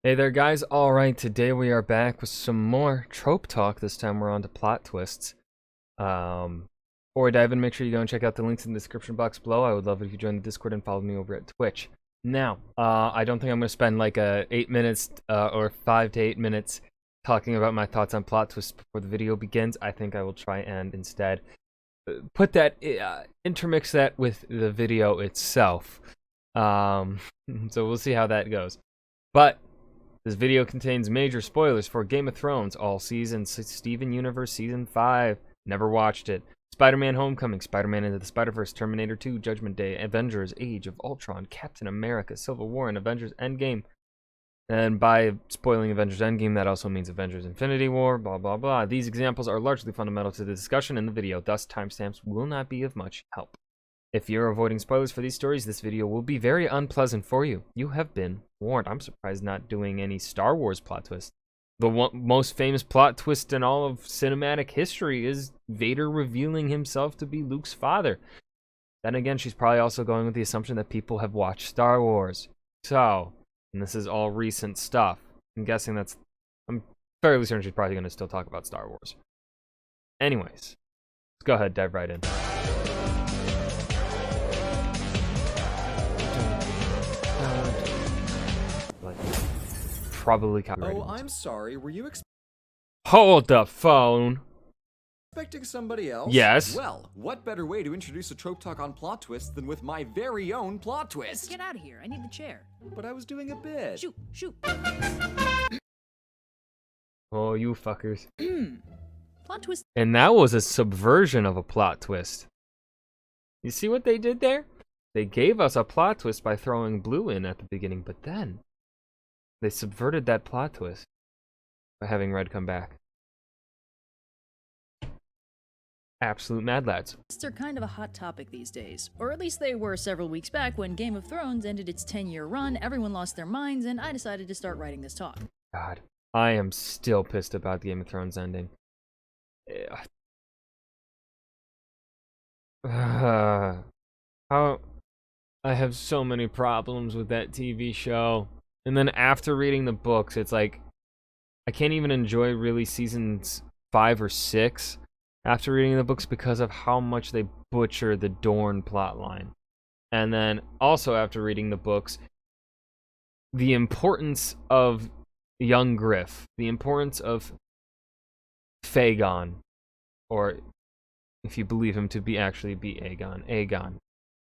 Hey there, guys. Alright, today we are back with some more trope talk. This time we're on to plot twists. Before we dive in, make sure you go and check out the links in the description box below. I would love it if you join the Discord and follow me over at Twitch. Now, I don't think I'm going to spend like 8 minutes or 5 to 8 minutes talking about my thoughts on plot twists before the video begins. I think I will try and instead put that, intermix that with the video itself. So we'll see how that goes. But this video contains major spoilers for Game of Thrones, all seasons, Steven Universe Season 5. Never watched it. Spider-Man Homecoming, Spider-Man Into the Spider-Verse, Terminator 2, Judgment Day, Avengers, Age of Ultron, Captain America, Civil War, and Avengers Endgame. And by spoiling Avengers Endgame, that also means Avengers Infinity War, blah, blah, blah. These examples are largely fundamental to the discussion in the video, thus timestamps will not be of much help. If you're avoiding spoilers for these stories, this video will be very unpleasant for you. You have been warned. I'm surprised not doing any Star Wars plot twist. The most famous plot twist in all of cinematic history is Vader revealing himself to be Luke's father. Then again, she's probably also going with the assumption that people have watched Star Wars. So, and this is all recent stuff. I'm fairly certain she's probably going to still talk about Star Wars. Anyways, let's go ahead, dive right in. Probably copyrighted. Oh, I'm sorry. Were you Hold the phone. expecting somebody else? Yes. Well, what better way to introduce a trope talk on plot twists than with my very own plot twist? Get out of here. I need the chair. But I was doing a bit. Shoot, shoot. Oh, you fuckers. Plot twist. And that was a subversion of a plot twist. You see what they did there? They gave us a plot twist by throwing Blue in at the beginning, but then they subverted that plot twist by having Red come back. Absolute mad lads. Twists are kind of a hot topic these days. Or at least they were several weeks back when Game of Thrones ended its 10-year run, everyone lost their minds, and I decided to start writing this talk. God, I am still pissed about Game of Thrones ending. How I have so many problems with that TV show. And then after reading the books, it's like I can't even enjoy really seasons 5 or 6 after reading the books because of how much they butcher the Dorne plotline. And then also after reading the books, the importance of young Griff, the importance of Fagon, or if you believe him to be actually be Aegon,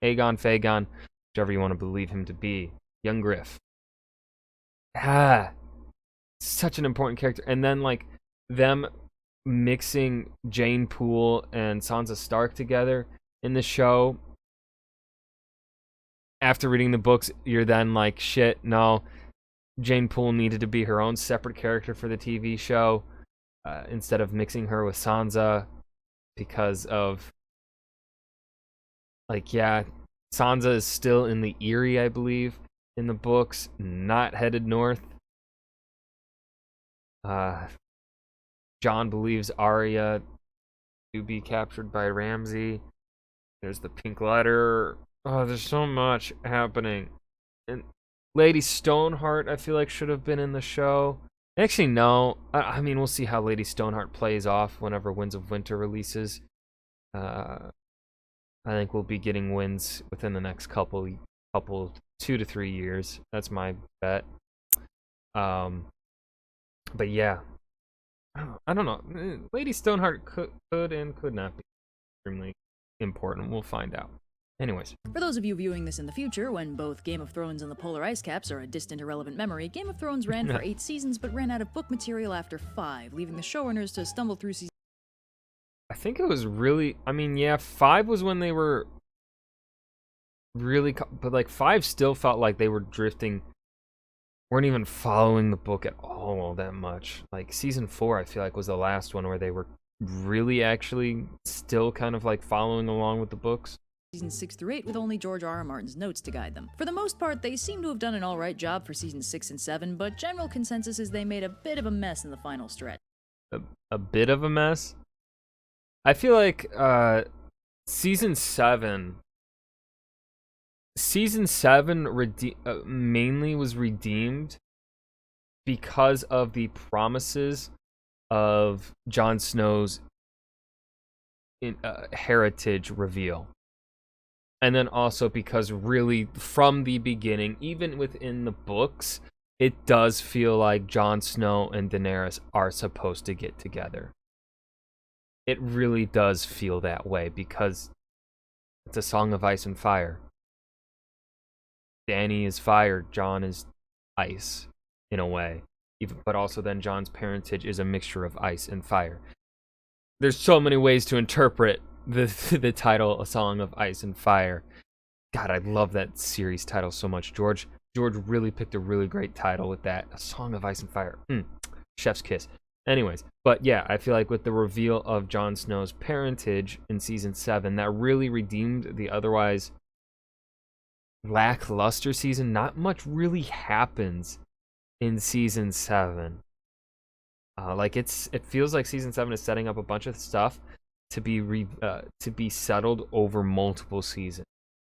Fagon, whichever you want to believe him to be, young Griff. Such an important character. And then like them mixing Jane Poole and Sansa Stark together in the show. After reading the books, you're then like, shit, no, Jane Poole needed to be her own separate character for the TV show instead of mixing her with Sansa because of, like, yeah, Sansa is still in the Eyrie, I believe, in the books, not headed north. Jon believes Arya to be captured by Ramsay. There's the pink letter. Oh, there's so much happening. And Lady Stoneheart, I feel like, should have been in the show. Actually, no. I mean, we'll see how Lady Stoneheart plays off whenever Winds of Winter releases. I think we'll be getting Winds within the next couple 2 to 3 years. That's my bet. But yeah, I don't know. Lady Stoneheart could and could not be extremely important. We'll find out. Anyways. For those of you viewing this in the future, when both Game of Thrones and the Polar Ice Caps are a distant, irrelevant memory, Game of Thrones ran for 8 seasons but ran out of book material after 5, leaving the showrunners to stumble through season. I think it was really, I mean, yeah, 5 was when they were really, but like 5 still felt like they were drifting, weren't even following the book at all that much. Like season 4, I feel like, was the last one where they were really actually still kind of like following along with the books. Seasons 6 through 8 with only George R.R. Martin's notes to guide them. For the most part, they seem to have done an alright job for seasons 6 and 7, but general consensus is they made a bit of a mess in the final stretch. A bit of a mess? I feel like season 7 mainly was redeemed because of the promises of Jon Snow's heritage reveal. And then also because really from the beginning, even within the books, it does feel like Jon Snow and Daenerys are supposed to get together. It really does feel that way because it's a song of ice and fire. Dany is fire, Jon is ice, in a way. But also then Jon's parentage is a mixture of ice and fire. There's so many ways to interpret the title, A Song of Ice and Fire. God, I love that series title so much. George really picked a really great title with that. A Song of Ice and Fire. Chef's kiss. Anyways, but yeah, I feel like with the reveal of Jon Snow's parentage in season 7, that really redeemed the otherwise lackluster season. Not much really happens in season 7. It feels like season 7 is setting up a bunch of stuff to be settled over multiple seasons,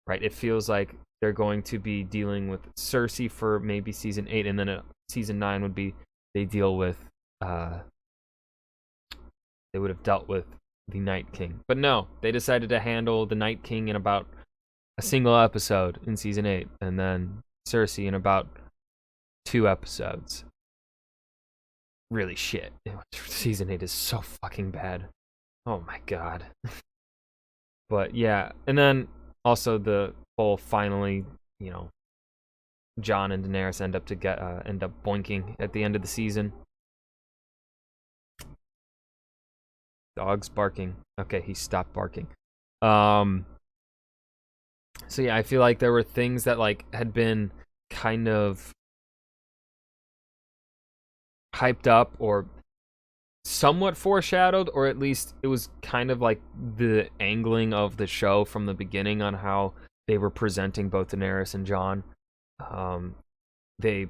right? It feels like they're going to be dealing with Cersei for maybe season 8, and then season 9 would be they deal with they would have dealt with the Night King. But no, they decided to handle the Night King in about a single episode in season 8, and then Cersei in about 2 episodes. Really shit. Season 8 is so fucking bad. Oh my god. But yeah, and then also the whole finally, Jon and Daenerys end up boinking at the end of the season. Dog's barking. Okay, he stopped barking. So yeah, I feel like there were things that had been kind of hyped up or somewhat foreshadowed, or at least it was kind of like the angling of the show from the beginning on how they were presenting both Daenerys and Jon. They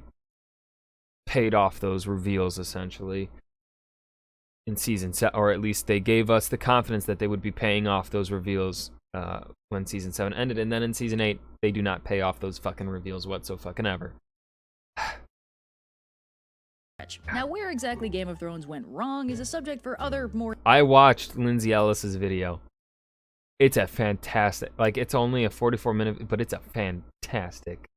paid off those reveals essentially in season 7, or at least they gave us the confidence that they would be paying off those reveals when season 7 ended, and then in season 8 they do not pay off those fucking reveals whatsoever. Now, where exactly Game of Thrones went wrong is a subject for other more... I watched Lindsay Ellis's video. It's a fantastic... it's only a 44-minute, but it's a fantastic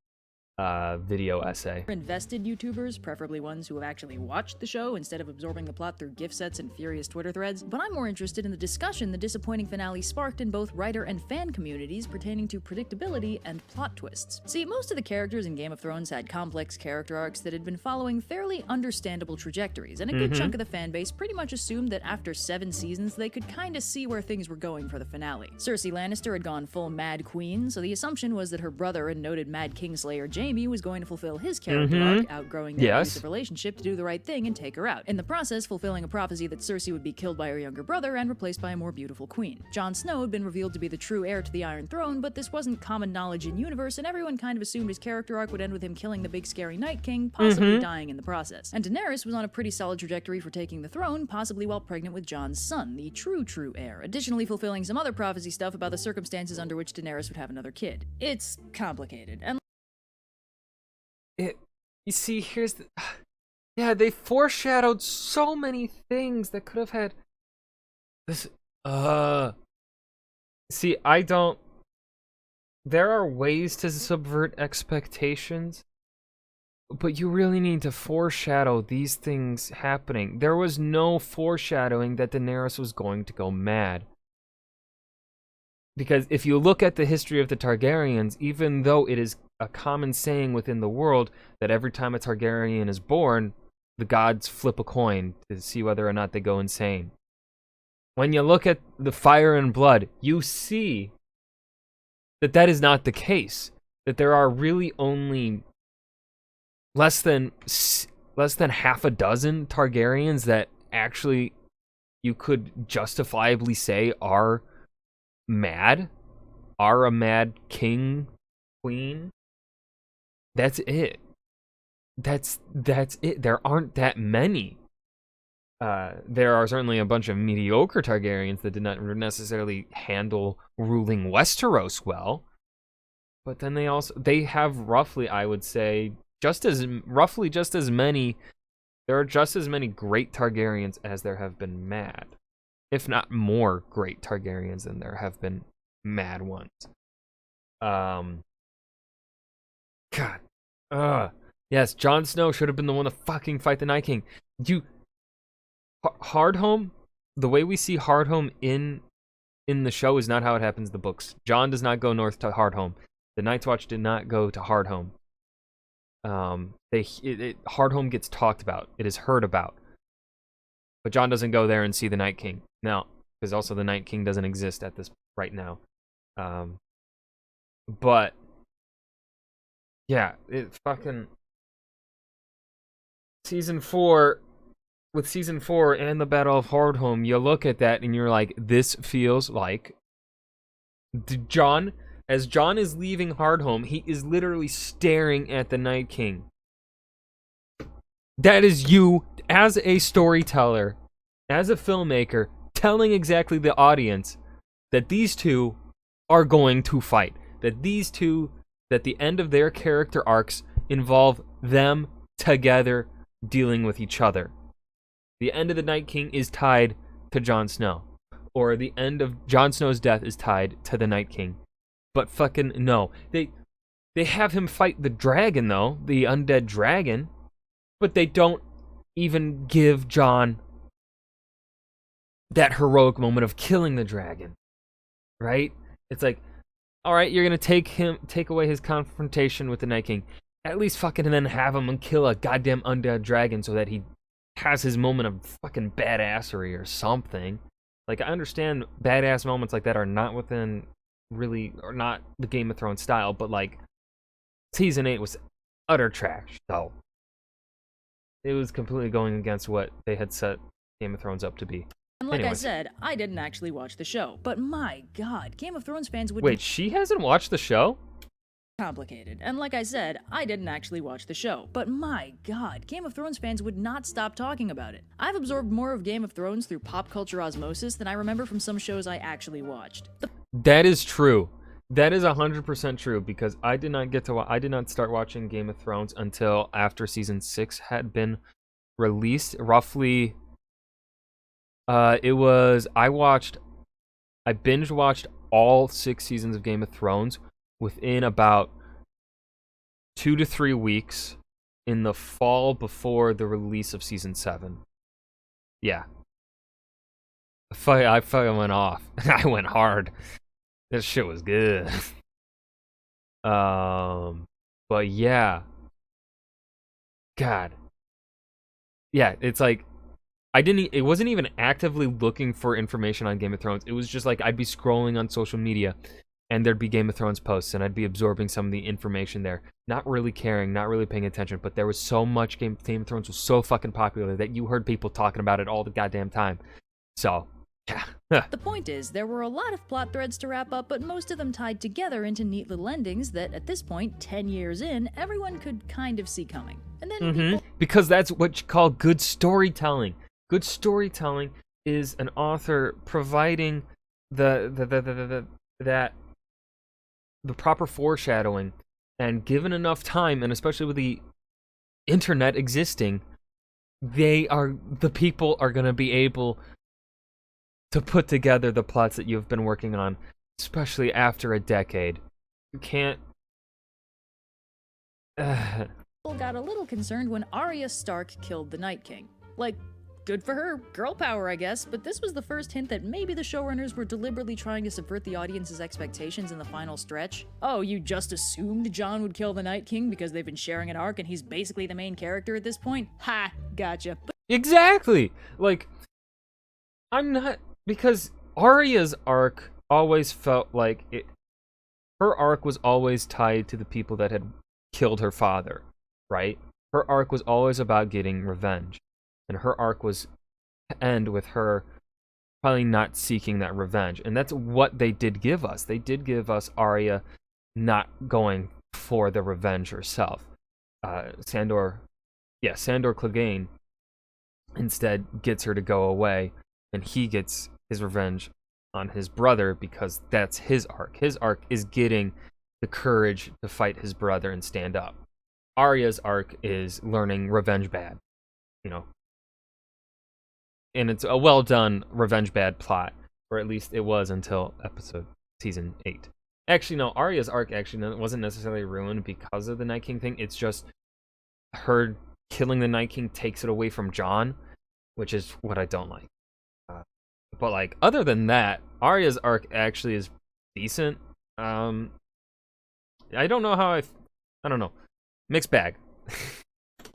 video essay. invested YouTubers, preferably ones who have actually watched the show instead of absorbing the plot through GIF sets and furious Twitter threads, but I'm more interested in the discussion the disappointing finale sparked in both writer and fan communities pertaining to predictability and plot twists. See, most of the characters in Game of Thrones had complex character arcs that had been following fairly understandable trajectories, and a good chunk of the fanbase pretty much assumed that after 7 seasons they could kinda see where things were going for the finale. Cersei Lannister had gone full Mad Queen, so the assumption was that her brother and noted Mad Kingslayer Jaime was going to fulfill his character arc, outgrowing their abusive relationship to do the right thing and take her out. In the process, fulfilling a prophecy that Cersei would be killed by her younger brother and replaced by a more beautiful queen. Jon Snow had been revealed to be the true heir to the Iron Throne, but this wasn't common knowledge in universe, and everyone kind of assumed his character arc would end with him killing the big scary Night King, possibly dying in the process. And Daenerys was on a pretty solid trajectory for taking the throne, possibly while pregnant with Jon's son, the true heir, additionally fulfilling some other prophecy stuff about the circumstances under which Daenerys would have another kid. It's complicated, and you see, here's the... Yeah, they foreshadowed so many things that could have had... This... See, I don't... There are ways to subvert expectations, but you really need to foreshadow these things happening. There was no foreshadowing that Daenerys was going to go mad. Because if you look at the history of the Targaryens, even though it is a common saying within the world that every time a Targaryen is born, the gods flip a coin to see whether or not they go insane. When you look at the Fire and Blood, you see that that is not the case. That there are really only less than half a dozen Targaryens that actually you could justifiably say are mad, are a mad king, queen. That's it. That's it. There aren't that many. There are certainly a bunch of mediocre Targaryens that did not necessarily handle ruling Westeros well. But then they have roughly, I would say, roughly just as many. There are just as many great Targaryens as there have been mad, if not more great Targaryens than there have been mad ones. God. Yes, Jon Snow should have been the one to fucking fight the Night King. Hardhome, the way we see Hardhome in the show is not how it happens in the books. Jon does not go north to Hardhome. The Night's Watch did not go to Hardhome. Hardhome gets talked about. It is heard about. But Jon doesn't go there and see the Night King. No, because also the Night King doesn't exist at this right now. But yeah, it fucking season 4 and the Battle of Hardhome, you look at that and you're like, this feels like Jon. As Jon is leaving Hardhome, he is literally staring at the Night King. That is you, as a storyteller, as a filmmaker, telling exactly the audience that these two are going to fight. That these two, that the end of their character arcs involve them together dealing with each other. The end of the Night King is tied to Jon Snow. Or the end of Jon Snow's death is tied to the Night King. But fucking no. They have him fight the dragon, though. The undead dragon. But they don't even give Jon that heroic moment of killing the dragon. Right? It's like, alright, you're gonna take away his confrontation with the Night King. At least fucking then have him kill a goddamn undead dragon so that he has his moment of fucking badassery or something. Like, I understand badass moments like that are not within really, or not the Game of Thrones style, but like, season 8 was utter trash, so it was completely going against what they had set Game of Thrones up to be. And like Anyways. I said, I didn't actually watch the show, but my god, Game of Thrones fans would Wait, she hasn't watched the show? complicated. And like I said, I didn't actually watch the show, but my god, Game of Thrones fans would not stop talking about it. I've absorbed more of Game of Thrones through pop culture osmosis than I remember from some shows I actually watched. That is true. That is 100% true, because I did not start watching Game of Thrones until after season 6 had been released. Roughly, I binge watched all 6 seasons of Game of Thrones within about 2 to 3 weeks in the fall before the release of season 7. Yeah. I fucking went off. I went hard. This shit was good. But yeah. God. Yeah, it's like it wasn't even actively looking for information on Game of Thrones. It was just like I'd be scrolling on social media and there'd be Game of Thrones posts and I'd be absorbing some of the information there. Not really caring, not really paying attention, but there was so much Game of Thrones was so fucking popular that you heard people talking about it all the goddamn time. So, yeah. The point is, there were a lot of plot threads to wrap up, but most of them tied together into neat little endings that, at this point, 10 years in, everyone could kind of see coming. And then people... Because that's what you call good storytelling. Good storytelling is an author providing the proper foreshadowing, and given enough time, and especially with the internet existing, the people are going to be able to put together the plots that you've been working on, especially after a decade. You can't... People got a little concerned when Arya Stark killed the Night King. Like, good for her, girl power I guess, but this was the first hint that maybe the showrunners were deliberately trying to subvert the audience's expectations in the final stretch. Oh, you just assumed Jon would kill the Night King because they've been sharing an arc and he's basically the main character at this point? Ha, gotcha. Exactly! Like, I'm not... Because Arya's arc always felt like it... Her arc was always tied to the people that had killed her father, right? Her arc was always about getting revenge. And her arc was to end with her probably not seeking that revenge. And that's what they did give us. They did give us Arya not going for the revenge herself. Sandor Clegane instead gets her to go away, and he gets his revenge on his brother because that's his arc. His arc is getting the courage to fight his brother and stand up. Arya's arc is learning revenge bad, you know. And it's a well done revenge bad plot, or at least it was until season 8. Actually, no, Arya's arc actually wasn't necessarily ruined because of the Night King thing. It's just her killing the Night King takes it away from Jon, which is what I don't like. But like, other than that, Arya's arc actually is decent. I don't know how I don't know. Mixed bag.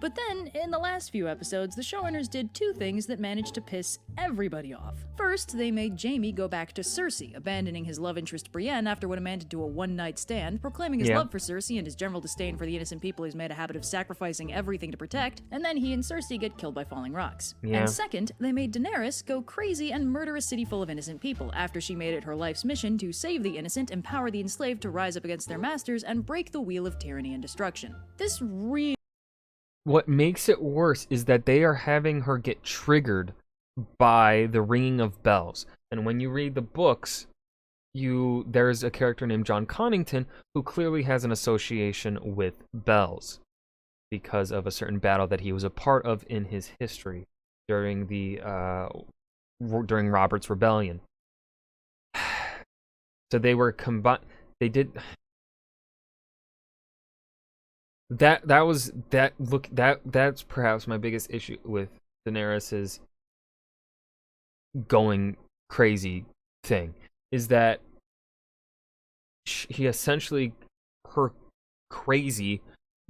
But then, in the last few episodes, the showrunners did two things that managed to piss everybody off. First, they made Jaime go back to Cersei, abandoning his love interest Brienne after what amounted to a one-night stand, proclaiming his love for Cersei and his general disdain for the innocent people he's made a habit of sacrificing everything to protect, and then he and Cersei get killed by falling rocks. And second, they made Daenerys go crazy and murder a city full of innocent people after she made it her life's mission to save the innocent, empower the enslaved to rise up against their masters, and break the wheel of tyranny and destruction. This really What makes it worse is that they are having her get triggered by the ringing of bells. And when you read the books, there's a character named John Connington who clearly has an association with bells because of a certain battle that he was a part of in his history during during Robert's Rebellion. So they were That's perhaps my biggest issue with Daenerys's going crazy thing, is that he essentially, her crazy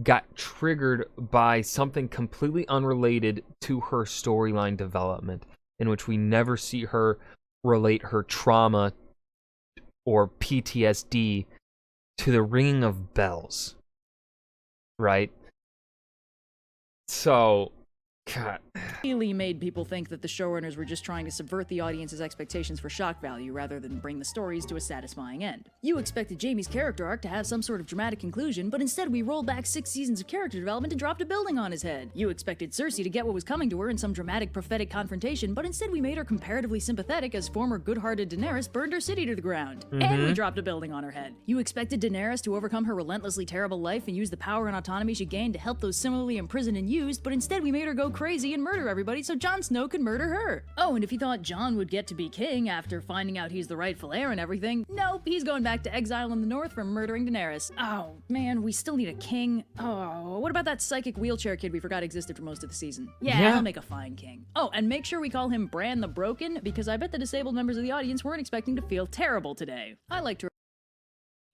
got triggered by something completely unrelated to her storyline development, in which we never see her relate her trauma or PTSD to the ringing of bells. Right? So, God. really made people think that the showrunners were just trying to subvert the audience's expectations for shock value rather than bring the stories to a satisfying end. You expected Jaime's character arc to have some sort of dramatic conclusion, but instead we rolled back 6 seasons of character development and dropped a building on his head. You expected Cersei to get what was coming to her in some dramatic prophetic confrontation, but instead we made her comparatively sympathetic as former good-hearted Daenerys burned her city to the ground. And we dropped a building on her head. You expected Daenerys to overcome her relentlessly terrible life and use the power and autonomy she gained to help those similarly imprisoned and used, but instead we made her go crazy and murder everybody so Jon Snow could murder her. Oh, and if you thought Jon would get to be king after finding out he's the rightful heir and everything, nope, he's going back to exile in the north for murdering Daenerys. Oh, man, we still need a king. Oh, what about that psychic wheelchair kid we forgot existed for most of the season? Yeah, he'll make a fine king. Oh, and make sure we call him Bran the Broken, because I bet the disabled members of the audience weren't expecting to feel terrible today. I like to...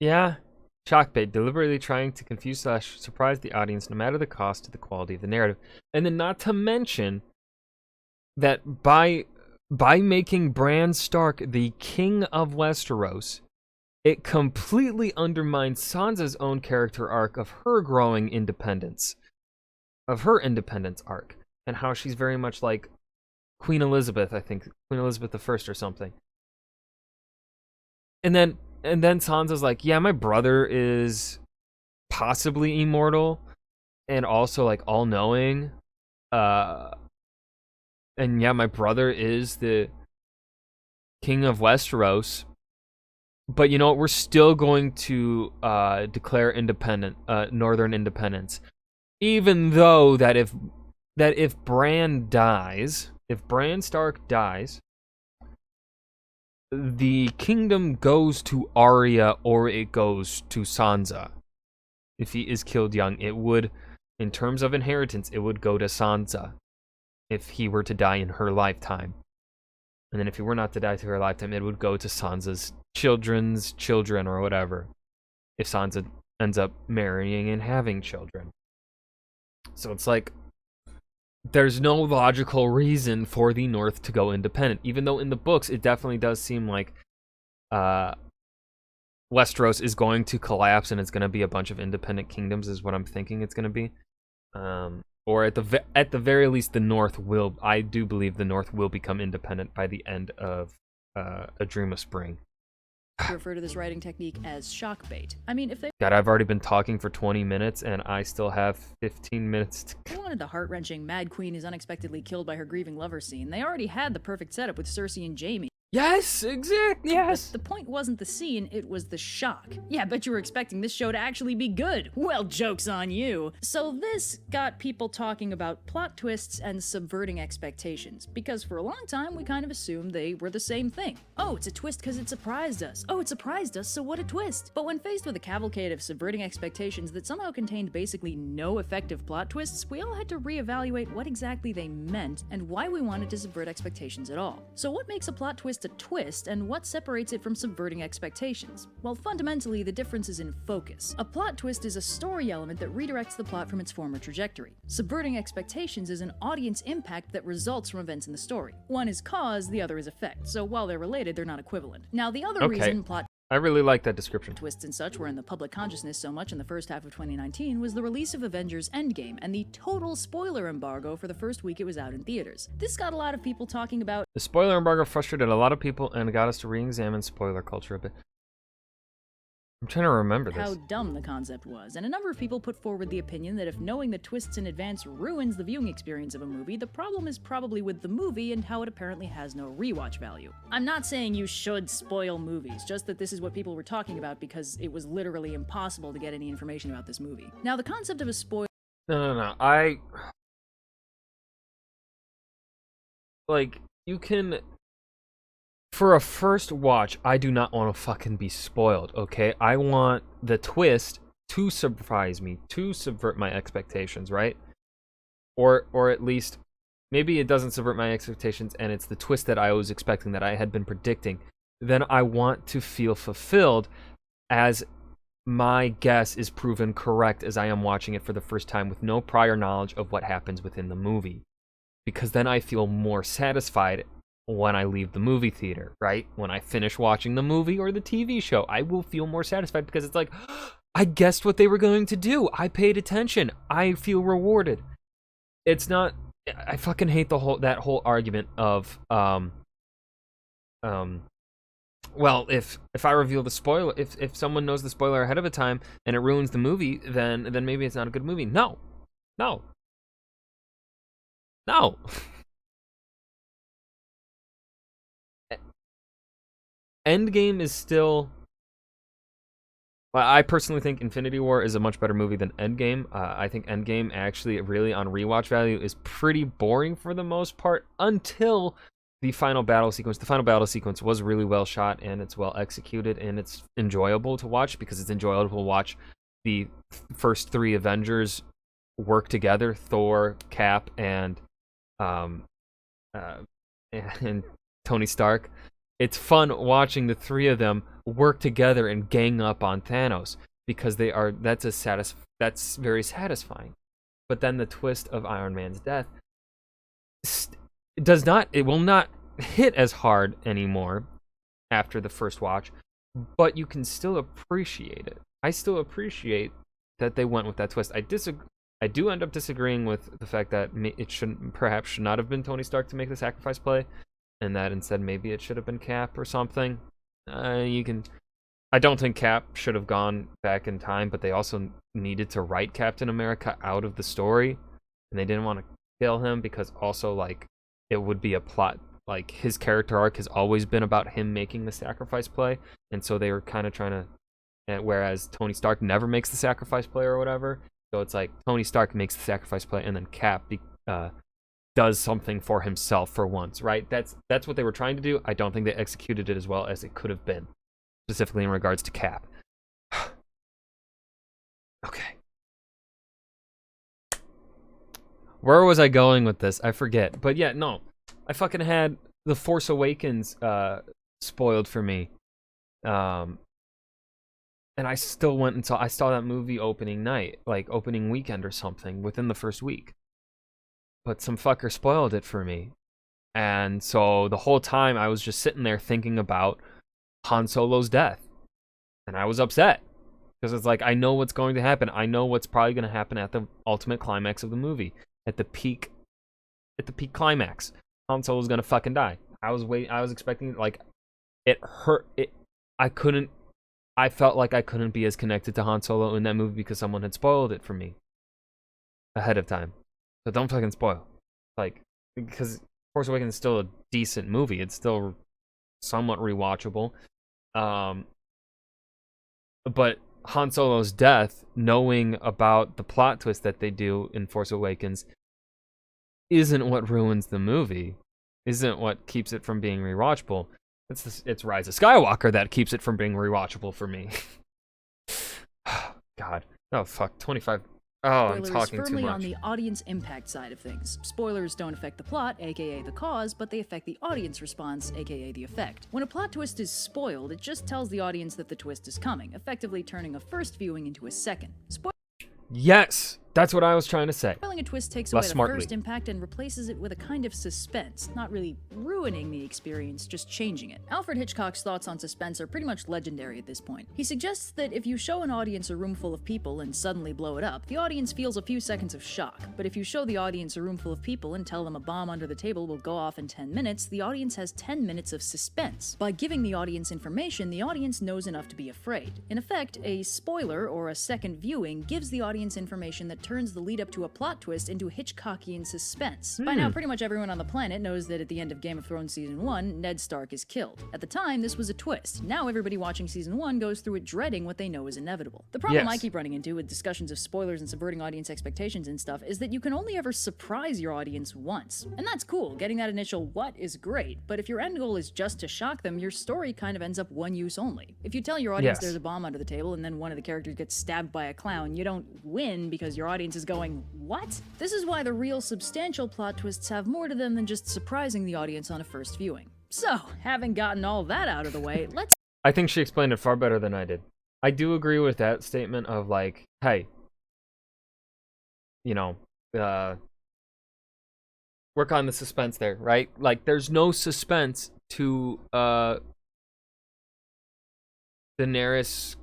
Yeah. Shockbait, deliberately trying to confuse / surprise the audience no matter the cost to the quality of the narrative. And then not to mention that by making Bran Stark the king of Westeros, it completely undermines Sansa's own character arc of her growing independence, of her independence arc, and how she's very much like Queen Elizabeth, I think, Queen Elizabeth I or something. And then Sansa's like, yeah, my brother is possibly immortal and also like all-knowing. And yeah, my brother is the king of Westeros. But you know what? We're still going to declare northern independence. Even though that if Bran dies, if Bran Stark dies, the kingdom goes to Arya or it goes to Sansa. If he is killed young, it would, in terms of inheritance, it would go to Sansa if he were to die in her lifetime. And then if he were not to die to her lifetime, it would go to Sansa's children's children or whatever, if Sansa ends up marrying and having children. So it's like, there's no logical reason for the North to go independent, even though in the books it definitely does seem like Westeros is going to collapse and it's going to be a bunch of independent kingdoms is what I'm thinking it's going to be. Or at the very least, the North will, I do believe the North will become independent by the end of A Dream of Spring. refer to this writing technique as shock bait. I mean, if they God, I've already been talking for 20 minutes and I still have 15 minutes to go. wanted the heart-wrenching Mad Queen is unexpectedly killed by her grieving lover scene, they already had the perfect setup with Cersei and Jaime. Yes, exactly. Yes. The point wasn't the scene, it was the shock. Yeah, I bet you were expecting this show to actually be good. Well, joke's on you. So this got people talking about plot twists and subverting expectations, because for a long time we kind of assumed they were the same thing. Oh, it's a twist because it surprised us. Oh, it surprised us, so what a twist. But when faced with a cavalcade of subverting expectations that somehow contained basically no effective plot twists, we all had to reevaluate what exactly they meant and why we wanted to subvert expectations at all. So what makes a plot twist a twist, and what separates it from subverting expectations? Well, fundamentally, the difference is in focus. A plot twist is a story element that redirects the plot from its former trajectory. Subverting expectations is an audience impact that results from events in the story. One is cause, the other is effect, so while they're related, they're not equivalent. Now, the other reason plot I really like that description. twists and such were in the public consciousness so much in the first half of 2019 was the release of Avengers Endgame and the total spoiler embargo for the first week it was out in theaters. This got a lot of people talking about The spoiler embargo frustrated a lot of people and got us to re-examine spoiler culture a bit. I'm trying to remember how this. dumb the concept was, and a number of people put forward the opinion that if knowing the twists in advance ruins the viewing experience of a movie, the problem is probably with the movie and how it apparently has no rewatch value. I'm not saying you should spoil movies, just that this is what people were talking about because it was literally impossible to get any information about this movie. Now, the concept of a spoiler No. You can... For a first watch, I do not want to fucking be spoiled, okay? I want the twist to surprise me, to subvert my expectations, right? Or at least, maybe it doesn't subvert my expectations and it's the twist that I was expecting, that I had been predicting. Then I want to feel fulfilled as my guess is proven correct as I am watching it for the first time with no prior knowledge of what happens within the movie. Because then I feel more satisfied when I leave the movie theater, right? When I finish watching the movie or the TV show, I will feel more satisfied because it's like, I guessed what they were going to do. I paid attention. I feel rewarded. It's not... I fucking hate that whole argument of, well, if I reveal the spoiler, if someone knows the spoiler ahead of a time and it ruins the movie, then maybe it's not a good movie. No. Endgame is still... I personally think Infinity War is a much better movie than Endgame. I think Endgame actually really on rewatch value is pretty boring for the most part until the final battle sequence. The final battle sequence was really well shot and it's well executed and it's enjoyable to watch because it's enjoyable to watch the first three Avengers work together, Thor, Cap, and Tony Stark. It's fun watching the three of them work together and gang up on Thanos because that's very satisfying. But then the twist of Iron Man's death it will not hit as hard anymore after the first watch, but you can still appreciate it. I still appreciate that they went with that twist. I do end up disagreeing with the fact that it should not have been Tony Stark to make the sacrifice play, and that instead maybe it should have been Cap or something. I don't think Cap should have gone back in time, but they also needed to write Captain America out of the story, and they didn't want to kill him because also, like, it would be a plot. Like, his character arc has always been about him making the sacrifice play, and so they were kind of trying to... Whereas Tony Stark never makes the sacrifice play or whatever, so it's like Tony Stark makes the sacrifice play, and then Cap does something for himself for once, right? That's what they were trying to do. I don't think they executed it as well as it could have been, specifically in regards to Cap. Okay. Where was I going with this? I forget. But yeah, no. I fucking had The Force Awakens spoiled for me. And I still went and saw that movie opening night, like opening weekend or something, within the first week. But some fucker spoiled it for me. And so the whole time I was just sitting there thinking about Han Solo's death. And I was upset. Because it's like, I know what's going to happen. I know what's probably going to happen at the ultimate climax of the movie. At the peak climax. Han Solo's going to fucking die. I was expecting, like, it hurt. I felt like I couldn't be as connected to Han Solo in that movie because someone had spoiled it for me ahead of time. So don't fucking spoil. Like, because Force Awakens is still a decent movie. It's still somewhat rewatchable. But Han Solo's death, knowing about the plot twist that they do in Force Awakens, isn't what ruins the movie, isn't what keeps it from being rewatchable. It's Rise of Skywalker that keeps it from being rewatchable for me. God. Oh, fuck. 25. Oh, I'm Spoilers talking too firmly much. on the audience impact side of things. Spoilers don't affect the plot, aka the cause, but they affect the audience response, aka the effect. When a plot twist is spoiled, it just tells the audience that the twist is coming, effectively turning a first viewing into a second. Yes! That's what I was trying to say. Spoiling a twist takes Less away the smartly. first impact and replaces it with a kind of suspense, not really ruining the experience, just changing it. Alfred Hitchcock's thoughts on suspense are pretty much legendary at this point. He suggests that if you show an audience a room full of people and suddenly blow it up, the audience feels a few seconds of shock. But if you show the audience a room full of people and tell them a bomb under the table will go off in 10 minutes, the audience has 10 minutes of suspense. By giving the audience information, the audience knows enough to be afraid. In effect, a spoiler or a second viewing gives the audience information that turns the lead up to a plot twist into Hitchcockian suspense. By now, pretty much everyone on the planet knows that at the end of Game of Thrones Season 1, Ned Stark is killed. At the time, this was a twist. Now everybody watching Season 1 goes through it dreading what they know is inevitable. The problem I keep running into with discussions of spoilers and subverting audience expectations and stuff is that you can only ever surprise your audience once. And that's cool, getting that initial what is great, but if your end goal is just to shock them, your story kind of ends up one use only. If you tell your audience there's a bomb under the table and then one of the characters gets stabbed by a clown, you don't win because your audience is going, what? This is why the real substantial plot twists have more to them than just surprising the audience on a first viewing. So, having gotten all that out of the way, let's... I think she explained it far better than I did. I do agree with that statement of like, hey, you know, work on the suspense there, right? Like, there's no suspense to Daenerys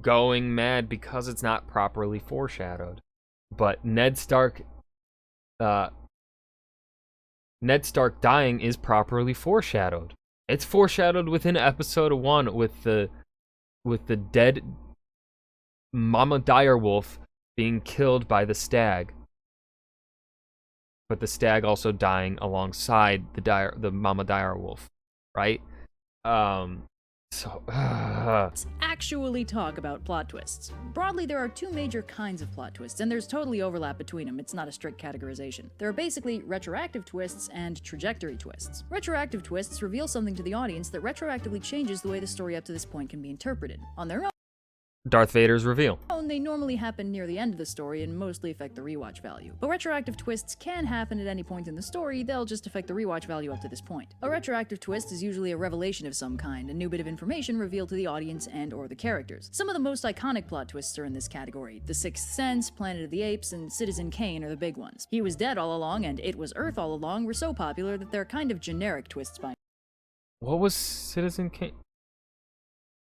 going mad because it's not properly foreshadowed. But Ned Stark dying is properly foreshadowed. It's foreshadowed within episode 1 with the dead Mama Direwolf being killed by the stag. But the stag also dying alongside the Mama Direwolf, right? Let's actually talk about plot twists. Broadly, there are two major kinds of plot twists, and there's totally overlap between them. It's not a strict categorization. There are basically retroactive twists and trajectory twists. Retroactive twists reveal something to the audience that retroactively changes the way the story up to this point can be interpreted. On their Darth Vader's reveal. they normally happen near the end of the story and mostly affect the rewatch value. But retroactive twists can happen at any point in the story, they'll just affect the rewatch value up to this point. A retroactive twist is usually a revelation of some kind, a new bit of information revealed to the audience and or the characters. Some of the most iconic plot twists are in this category. The Sixth Sense, Planet of the Apes, and Citizen Kane are the big ones. He Was Dead All Along and It Was Earth All Along were so popular that they're kind of generic twists by What was Citizen Kane?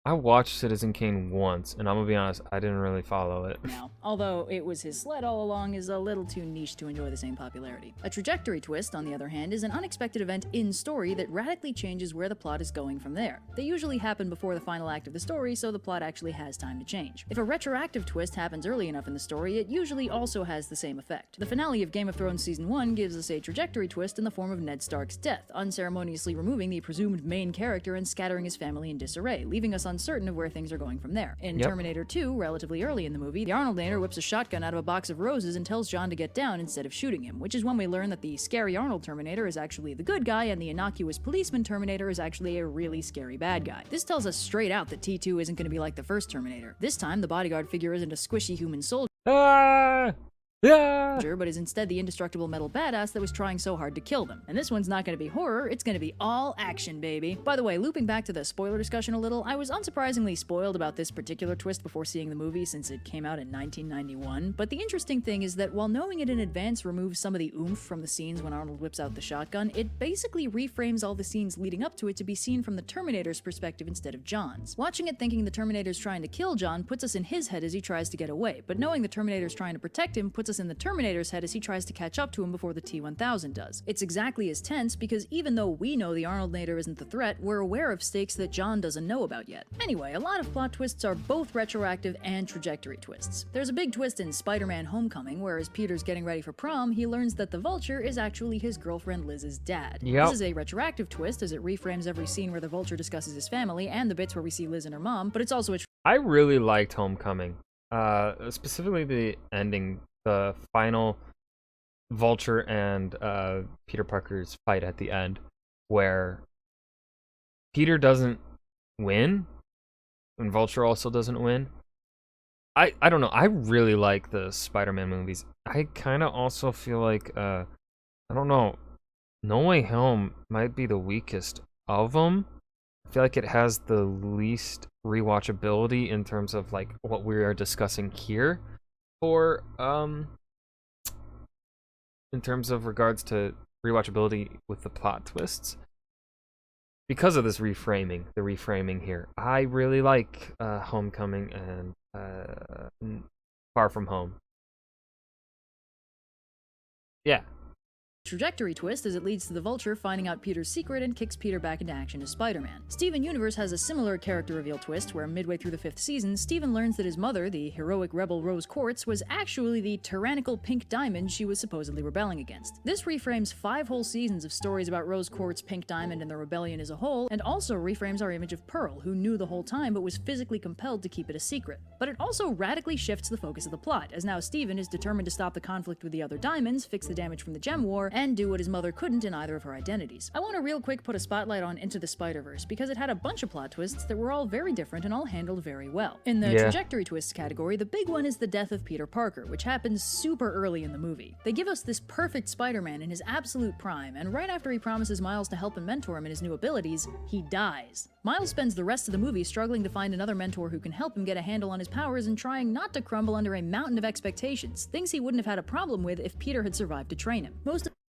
I watched Citizen Kane once, and I'm gonna be honest, I didn't really follow it. now. Although It Was His Sled All Along is a little too niche to enjoy the same popularity. A trajectory twist, on the other hand, is an unexpected event in story that radically changes where the plot is going from there. They usually happen before the final act of the story, so the plot actually has time to change. If a retroactive twist happens early enough in the story, it usually also has the same effect. The finale of Game of Thrones Season 1 gives us a trajectory twist in the form of Ned Stark's death, unceremoniously removing the presumed main character and scattering his family in disarray, leaving us uncertain of where things are going from there. In Terminator 2, relatively early in the movie, the Arnoldnator whips a shotgun out of a box of roses and tells John to get down instead of shooting him, which is when we learn that the scary Arnold Terminator is actually the good guy and the innocuous policeman Terminator is actually a really scary bad guy. This tells us straight out that T2 isn't going to be like the first Terminator. This time, the bodyguard figure isn't a squishy human soldier, but is instead the indestructible metal badass that was trying so hard to kill them. And this one's not going to be horror, it's going to be all action, baby. By the way, looping back to the spoiler discussion a little, I was unsurprisingly spoiled about this particular twist before seeing the movie since it came out in 1991, but the interesting thing is that while knowing it in advance removes some of the oomph from the scenes when Arnold whips out the shotgun, it basically reframes all the scenes leading up to it to be seen from the Terminator's perspective instead of John's. Watching it thinking the Terminator's trying to kill John puts us in his head as he tries to get away, but knowing the Terminator's trying to protect him puts puts us in the Terminator's head as he tries to catch up to him before the T-1000 does. It's exactly as tense because even though we know the Arnoldnator isn't the threat, we're aware of stakes that John doesn't know about yet. Anyway, a lot of plot twists are both retroactive and trajectory twists. There's a big twist in Spider-Man Homecoming, where as Peter's getting ready for prom, he learns that the Vulture is actually his girlfriend Liz's dad. Yep. This is a retroactive twist as it reframes every scene where the Vulture discusses his family and the bits where we see Liz and her mom, but it's also a I really liked Homecoming. Specifically the ending, the final Vulture and Peter Parker's fight at the end, where Peter doesn't win and Vulture also doesn't win. I don't know. I really like the Spider-Man movies. I kind of also feel like I don't know. No Way Home might be the weakest of them. I feel like it has the least rewatchability in terms of like what we are discussing here, or in terms of regards to rewatchability with the plot twists. Because of this reframing, the reframing here, I really like Homecoming and Far From Home. Yeah. trajectory twist as it leads to the Vulture finding out Peter's secret and kicks Peter back into action as Spider-Man. Steven Universe has a similar character reveal twist where midway through the 5th season, Steven learns that his mother, the heroic rebel Rose Quartz, was actually the tyrannical pink diamond she was supposedly rebelling against. This reframes 5 whole seasons of stories about Rose Quartz, Pink Diamond, and the rebellion as a whole, and also reframes our image of Pearl, who knew the whole time but was physically compelled to keep it a secret. But it also radically shifts the focus of the plot, as now Steven is determined to stop the conflict with the other diamonds, fix the damage from the Gem War, and do what his mother couldn't in either of her identities. I want to real quick put a spotlight on Into the Spider-Verse, because it had a bunch of plot twists that were all very different and all handled very well. In the trajectory twists category, the big one is the death of Peter Parker, which happens super early in the movie. They give us this perfect Spider-Man in his absolute prime, and right after he promises Miles to help and mentor him in his new abilities, he dies. Miles spends the rest of the movie struggling to find another mentor who can help him get a handle on his powers and trying not to crumble under a mountain of expectations, things he wouldn't have had a problem with if Peter had survived to train him.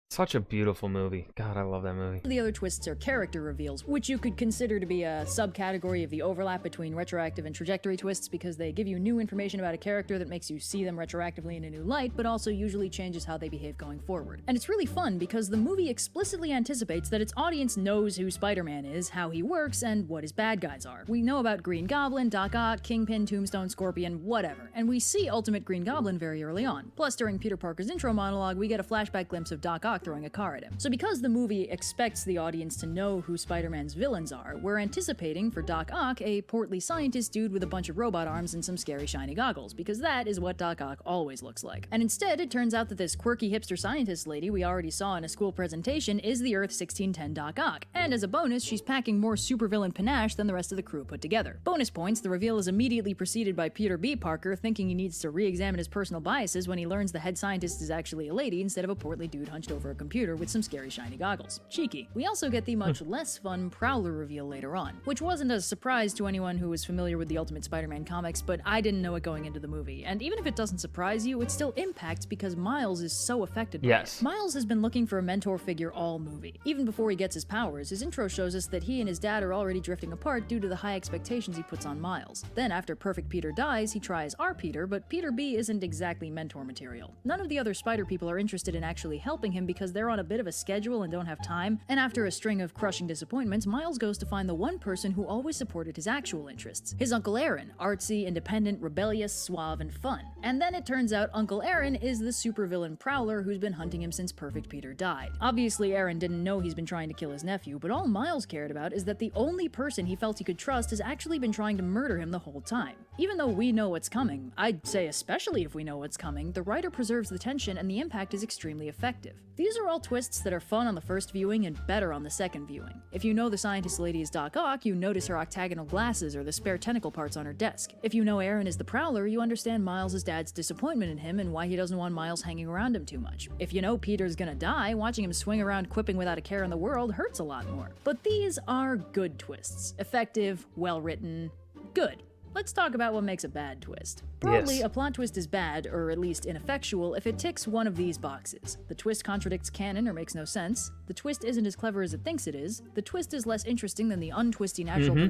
Such a beautiful movie. God, I love that movie. The other twists are character reveals, which you could consider to be a subcategory of the overlap between retroactive and trajectory twists because they give you new information about a character that makes you see them retroactively in a new light, but also usually changes how they behave going forward. And it's really fun because the movie explicitly anticipates that its audience knows who Spider-Man is, how he works, and what his bad guys are. We know about Green Goblin, Doc Ock, Kingpin, Tombstone, Scorpion, whatever, and we see Ultimate Green Goblin very early on. Plus, during Peter Parker's intro monologue, we get a flashback glimpse of Doc Ock throwing a car at him. So because the movie expects the audience to know who Spider-Man's villains are, we're anticipating for Doc Ock a portly scientist dude with a bunch of robot arms and some scary shiny goggles, because that is what Doc Ock always looks like. And instead, it turns out that this quirky hipster scientist lady we already saw in a school presentation is the Earth 1610 Doc Ock, and as a bonus, she's packing more supervillain panache than the rest of the crew put together. Bonus points, the reveal is immediately preceded by Peter B. Parker thinking he needs to re-examine his personal biases when he learns the head scientist is actually a lady instead of a portly dude hunched over a computer with some scary shiny goggles. Cheeky. We also get the much less fun Prowler reveal later on, which wasn't a surprise to anyone who was familiar with the Ultimate Spider-Man comics, but I didn't know it going into the movie. And even if it doesn't surprise you, it still impacts because Miles is so affected by it. Miles has been looking for a mentor figure all movie. Even before he gets his powers, his intro shows us that he and his dad are already drifting apart due to the high expectations he puts on Miles. Then after Perfect Peter dies, he tries our Peter, but Peter B isn't exactly mentor material. None of the other Spider people are interested in actually helping him because they're on a bit of a schedule and don't have time, and after a string of crushing disappointments, Miles goes to find the one person who always supported his actual interests, his Uncle Aaron, artsy, independent, rebellious, suave, and fun. And then it turns out Uncle Aaron is the supervillain Prowler who's been hunting him since Perfect Peter died. Obviously, Aaron didn't know he's been trying to kill his nephew, but all Miles cared about is that the only person he felt he could trust has actually been trying to murder him the whole time. Even though we know what's coming, I'd say especially if we know what's coming, the writer preserves the tension and the impact is extremely effective. These are all twists that are fun on the first viewing and better on the second viewing. If you know the scientist lady is Doc Ock, you notice her octagonal glasses or the spare tentacle parts on her desk. If you know Aaron is the Prowler, you understand Miles' dad's disappointment in him and why he doesn't want Miles hanging around him too much. If you know Peter's gonna die, watching him swing around quipping without a care in the world hurts a lot more. But these are good twists. Effective, well-written, good. Let's talk about what makes a bad twist. Broadly, a plot twist is bad, or at least ineffectual, if it ticks one of these boxes. The twist contradicts canon or makes no sense. The twist isn't as clever as it thinks it is. The twist is less interesting than the untwisty natural...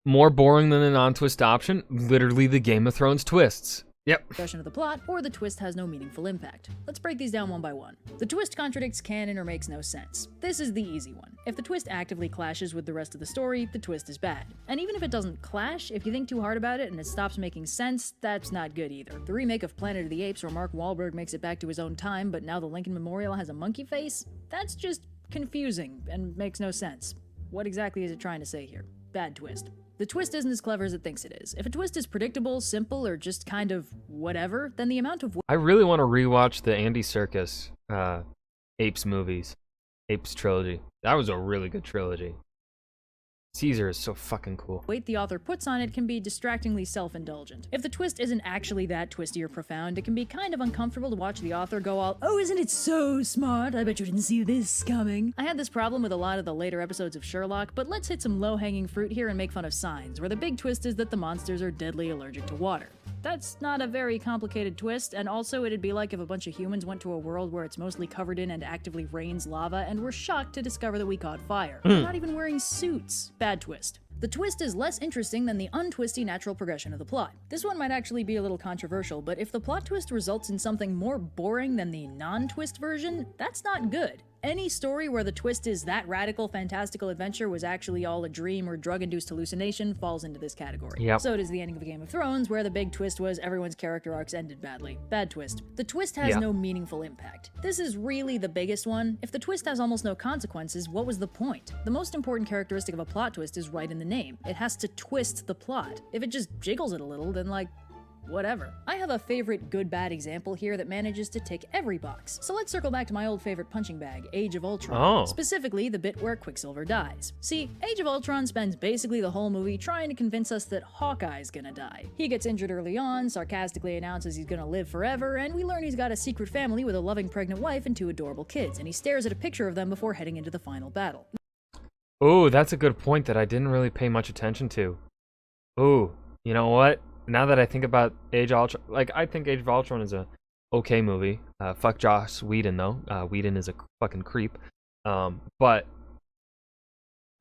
More boring than a non-twist option? Literally the Game of Thrones twists. Yep. progression of the plot, or the twist has no meaningful impact. Let's break these down one by one. The twist contradicts canon or makes no sense. This is the easy one. If the twist actively clashes with the rest of the story, the twist is bad. And even if it doesn't clash, if you think too hard about it and it stops making sense, that's not good either. The remake of Planet of the Apes where Mark Wahlberg makes it back to his own time, but now the Lincoln Memorial has a monkey face? That's just confusing and makes no sense. What exactly is it trying to say here? Bad twist. The twist isn't as clever as it thinks it is. If a twist is predictable, simple, or just kind of whatever, then the amount of I really want to rewatch the Andy Serkis Apes movies. Apes trilogy. That was a really good trilogy. Caesar is so fucking cool. weight the author puts on it can be distractingly self-indulgent. If the twist isn't actually that twisty or profound, it can be kind of uncomfortable to watch the author go all, "Oh, isn't it so smart? I bet you didn't see this coming." I had this problem with a lot of the later episodes of Sherlock, but let's hit some low-hanging fruit here and make fun of Signs, where the big twist is that the monsters are deadly allergic to water. That's not a very complicated twist, and also it'd be like if a bunch of humans went to a world where it's mostly covered in and actively rains lava and were shocked to discover that we caught fire. We're not even wearing suits. Bad twist. The twist is less interesting than the untwisty natural progression of the plot. This one might actually be a little controversial, but if the plot twist results in something more boring than the non-twist version, that's not good. Any story where the twist is that radical, fantastical adventure was actually all a dream or drug-induced hallucination falls into this category. Yep. So does the ending of Game of Thrones, where the big twist was everyone's character arcs ended badly. Bad twist. The twist has no meaningful impact. This is really the biggest one. If the twist has almost no consequences, what was the point? The most important characteristic of a plot twist is right in the name. It has to twist the plot. If it just jiggles it a little, then whatever. I have a favorite good-bad example here that manages to tick every box. So let's circle back to my old favorite punching bag, Age of Ultron. Oh. Specifically, the bit where Quicksilver dies. See, Age of Ultron spends basically the whole movie trying to convince us that Hawkeye's gonna die. He gets injured early on, sarcastically announces he's gonna live forever, and we learn he's got a secret family with a loving pregnant wife and 2 adorable kids, and he stares at a picture of them before heading into the final battle. Oh, that's a good point that I didn't really pay much attention to. Oh, you know what? Now that I think about Age of Ultron, I think Age of Ultron is a okay movie. Fuck Joss Whedon though. Whedon is a fucking creep. But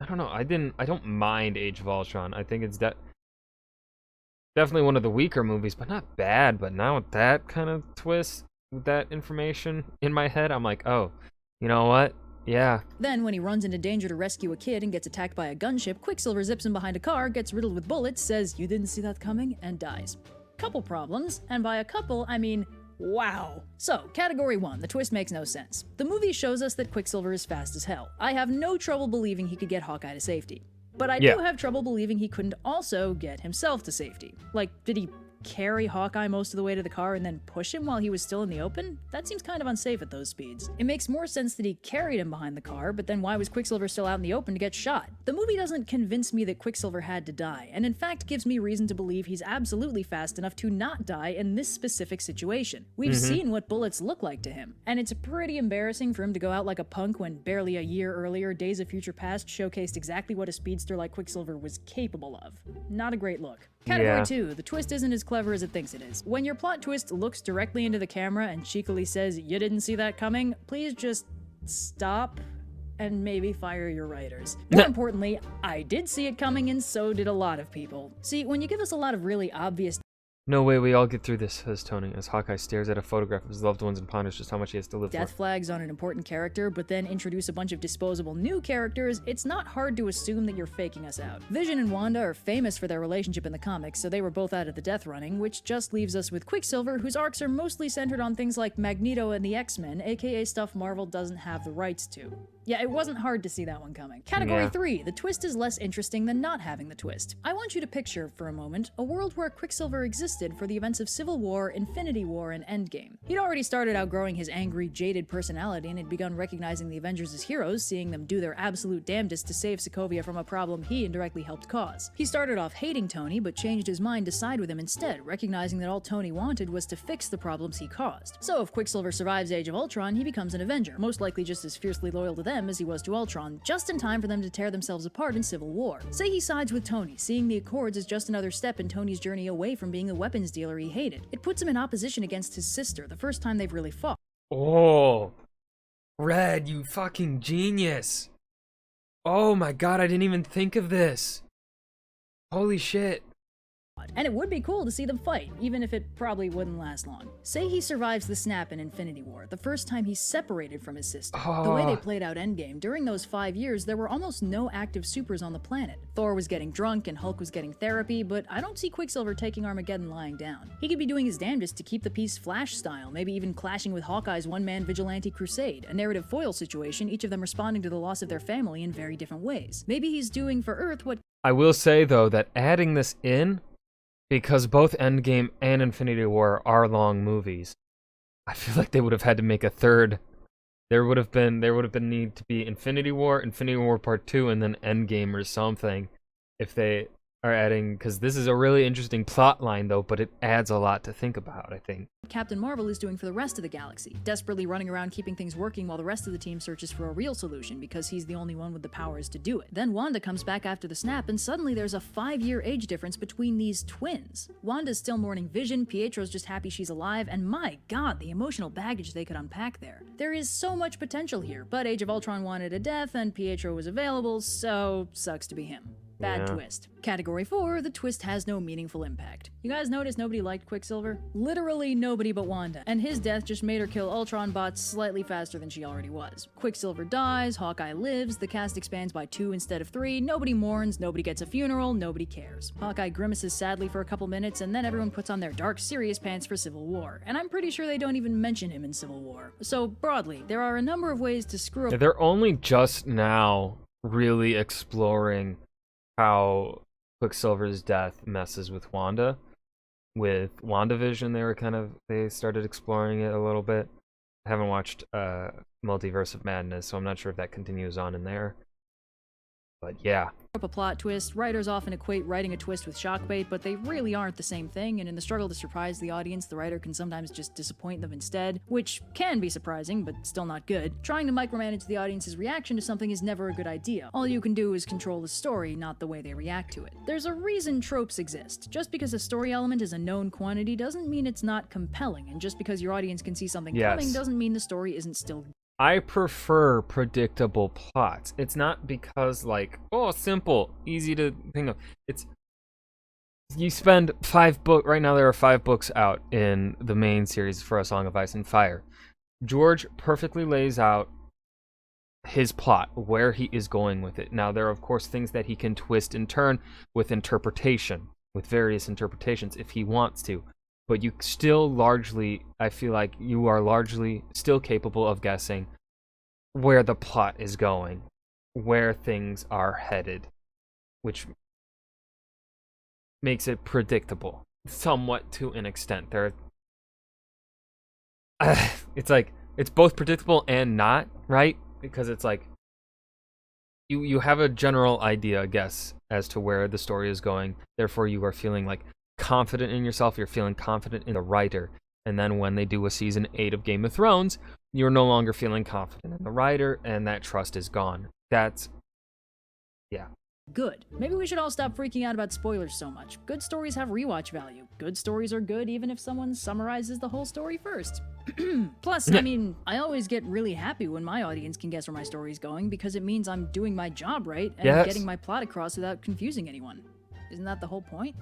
I don't know. I don't mind Age of Ultron. I think it's definitely one of the weaker movies, but not bad. But now with that kind of twist, with that information in my head, I'm like, oh, you know what? Yeah. Then, when he runs into danger to rescue a kid and gets attacked by a gunship, Quicksilver zips him behind a car, gets riddled with bullets, says, "You didn't see that coming," and dies. Couple problems, and by a couple, I mean, wow. So, category 1, the twist makes no sense. The movie shows us that Quicksilver is fast as hell. I have no trouble believing he could get Hawkeye to safety. But I do have trouble believing he couldn't also get himself to safety. Did he carry Hawkeye most of the way to the car and then push him while he was still in the open? That seems kind of unsafe at those speeds. It makes more sense that he carried him behind the car, but then why was Quicksilver still out in the open to get shot? The movie doesn't convince me that Quicksilver had to die, and in fact gives me reason to believe he's absolutely fast enough to not die in this specific situation. We've seen what bullets look like to him, and it's pretty embarrassing for him to go out like a punk when barely a year earlier, Days of Future Past showcased exactly what a speedster like Quicksilver was capable of. Not a great look. Category 2, the twist isn't as clever as it thinks it is. When your plot twist looks directly into the camera and cheekily says, "You didn't see that coming," please just stop and maybe fire your writers. More importantly, I did see it coming and so did a lot of people. See, when you give us a lot of really obvious No way we all get through this, says Tony, as Hawkeye stares at a photograph of his loved ones and ponders just how much he has to live death for. flags on an important character, but then introduce a bunch of disposable new characters, it's not hard to assume that you're faking us out. Vision and Wanda are famous for their relationship in the comics, so they were both out of the death running, which just leaves us with Quicksilver, whose arcs are mostly centered on things like Magneto and the X-Men, aka stuff Marvel doesn't have the rights to. Yeah, it wasn't hard to see that one coming. Category 3, the twist is less interesting than not having the twist. I want you to picture, for a moment, a world where Quicksilver existed for the events of Civil War, Infinity War, and Endgame. He'd already started outgrowing his angry, jaded personality and had begun recognizing the Avengers as heroes, seeing them do their absolute damnedest to save Sokovia from a problem he indirectly helped cause. He started off hating Tony, but changed his mind to side with him instead, recognizing that all Tony wanted was to fix the problems he caused. So if Quicksilver survives Age of Ultron, he becomes an Avenger, most likely just as fiercely loyal to them as he was to Ultron, just in time for them to tear themselves apart in Civil War. Say he sides with Tony, seeing the Accords as just another step in Tony's journey away from being a weapons dealer he hated. It puts him in opposition against his sister, the first time they've really fought. Oh, Red, you fucking genius. Oh my god, I didn't even think of this. Holy shit. And it would be cool to see them fight, even if it probably wouldn't last long. Say he survives the snap in Infinity War, the first time he's separated from his sister. The way they played out Endgame, during those 5 years, there were almost no active supers on the planet. Thor was getting drunk and Hulk was getting therapy, but I don't see Quicksilver taking Armageddon lying down. He could be doing his damnedest to keep the peace Flash style, maybe even clashing with Hawkeye's one-man vigilante crusade, a narrative foil situation, each of them responding to the loss of their family in very different ways. Maybe he's doing for Earth what— I will say, though, that adding this in, because both Endgame and Infinity War are long movies, I feel like they would have had to make a third. There would have been need to be Infinity War Part 2, and then Endgame or something, if they are adding, because this is a really interesting plot line, though, but it adds a lot to think about, I think. Captain Marvel is doing for the rest of the galaxy, desperately running around keeping things working while the rest of the team searches for a real solution because he's the only one with the powers to do it. Then Wanda comes back after the snap, and suddenly there's a 5-year age difference between these twins. Wanda's still mourning Vision, Pietro's just happy she's alive, and my god, the emotional baggage they could unpack there. There is so much potential here, but Age of Ultron wanted a death, and Pietro was available, so sucks to be him. Bad twist. Category 4, the twist has no meaningful impact. You guys notice nobody liked Quicksilver? Literally nobody but Wanda, and his death just made her kill Ultron bots slightly faster than she already was. Quicksilver dies, Hawkeye lives, the cast expands by 2 instead of 3, nobody mourns, nobody gets a funeral, nobody cares. Hawkeye grimaces sadly for a couple minutes, and then everyone puts on their dark, serious pants for Civil War, and I'm pretty sure they don't even mention him in Civil War. So, broadly, there are a number of ways to screw up— They're only just now really exploring how Quicksilver's death messes with Wanda. With WandaVision, they started exploring it a little bit. I haven't watched Multiverse of Madness, so I'm not sure if that continues on in there. But yeah. A plot twist. Writers often equate writing a twist with shockbait, but they really aren't the same thing, and in the struggle to surprise the audience, the writer can sometimes just disappoint them instead, which can be surprising, but still not good. Trying to micromanage the audience's reaction to something is never a good idea. All you can do is control the story, not the way they react to it. There's a reason tropes exist. Just because a story element is a known quantity doesn't mean it's not compelling, and just because your audience can see something coming doesn't mean the story isn't still— I prefer predictable plots. It's not because, like, oh, simple, easy to think of. It's, you spend 5 books, right now there are 5 books out in the main series for A Song of Ice and Fire. George perfectly lays out his plot, where he is going with it. Now, there are, of course, things that he can twist and turn with interpretation, with various interpretations if he wants to. But you still largely, I feel like you are largely still capable of guessing where the plot is going, where things are headed, which makes it predictable, somewhat to an extent. It's like, it's both predictable and not, right? Because it's like, you have a general idea, I guess, as to where the story is going. Therefore, you are feeling like confident in yourself, you're feeling confident in the writer, and then when they do a season 8 of Game of Thrones, you're no longer feeling confident in the writer, and that trust is gone. That's, yeah. Good. Maybe we should all stop freaking out about spoilers so much. Good stories have rewatch value. Good stories are good even if someone summarizes the whole story first. Plus, I mean, I always get really happy when my audience can guess where my story's going because it means I'm doing my job right and getting my plot across without confusing anyone. Isn't that the whole point?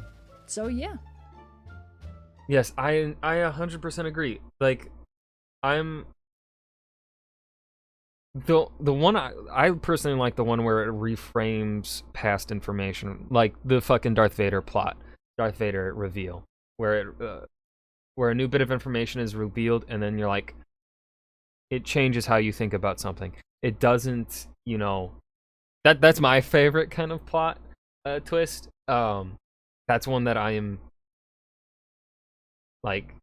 So yeah. Yes, I 100% agree. Like, I'm the one I personally like the one where it reframes past information, like the fucking Darth Vader plot, Darth Vader reveal, where a new bit of information is revealed and then you're like, it changes how you think about something. It doesn't, you know, that's my favorite kind of plot twist. That's one that I am, like,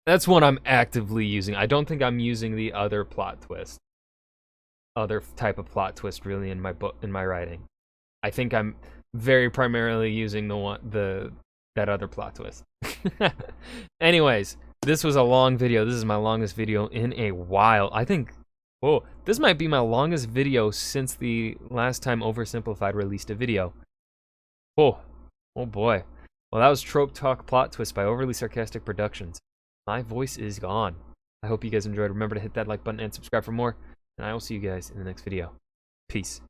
that's one I'm actively using. I don't think I'm using the other plot twist, other type of plot twist really in my book, in my writing. I think I'm very primarily using that other plot twist. Anyways, this was a long video. This is my longest video in a while. I think, whoa, this might be my longest video since the last time Oversimplified released a video. Oh boy. Well, that was Trope Talk Plot Twist by Overly Sarcastic Productions. My voice is gone. I hope you guys enjoyed. Remember to hit that like button and subscribe for more. And I will see you guys in the next video. Peace.